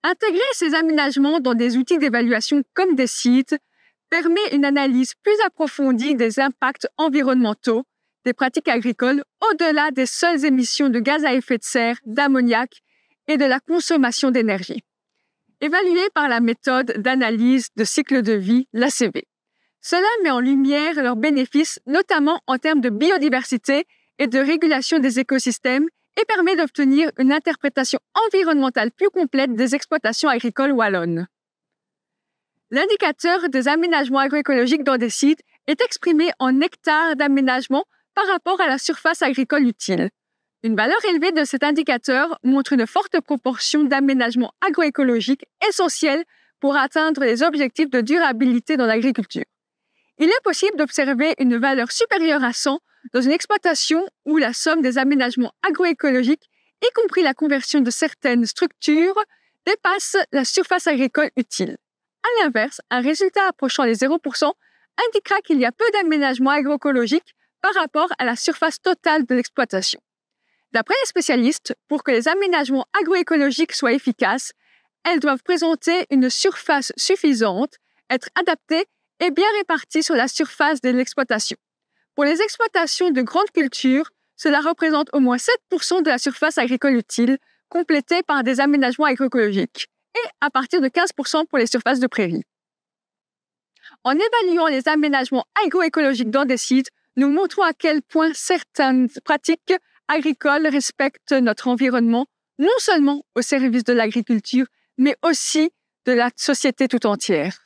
Intégrer ces aménagements dans des outils d'évaluation comme des sites permet une analyse plus approfondie des impacts environnementaux des pratiques agricoles au-delà des seules émissions de gaz à effet de serre, d'ammoniac et de la consommation d'énergie. Évalué par la méthode d'analyse de cycle de vie, l'ACV. Cela met en lumière leurs bénéfices, notamment en termes de biodiversité et de régulation des écosystèmes, et permet d'obtenir une interprétation environnementale plus complète des exploitations agricoles wallonnes. L'indicateur des aménagements agroécologiques dans des sites est exprimé en hectares d'aménagement par rapport à la surface agricole utile. Une valeur élevée de cet indicateur montre une forte proportion d'aménagements agroécologiques essentiels pour atteindre les objectifs de durabilité dans l'agriculture. Il est possible d'observer une valeur supérieure à 100 dans une exploitation où la somme des aménagements agroécologiques, y compris la conversion de certaines structures, dépasse la surface agricole utile. À l'inverse, un résultat approchant les 0% indiquera qu'il y a peu d'aménagements agroécologiques par rapport à la surface totale de l'exploitation. D'après les spécialistes, pour que les aménagements agroécologiques soient efficaces, elles doivent présenter une surface suffisante, être adaptées et bien réparties sur la surface de l'exploitation. Pour les exploitations de grandes cultures, cela représente au moins 7% de la surface agricole utile, complétée par des aménagements agroécologiques, et à partir de 15% pour les surfaces de prairies. En évaluant les aménagements agroécologiques dans des sites, nous montrons à quel point certaines pratiques agricoles respectent notre environnement, non seulement au service de l'agriculture, mais aussi de la société tout entière.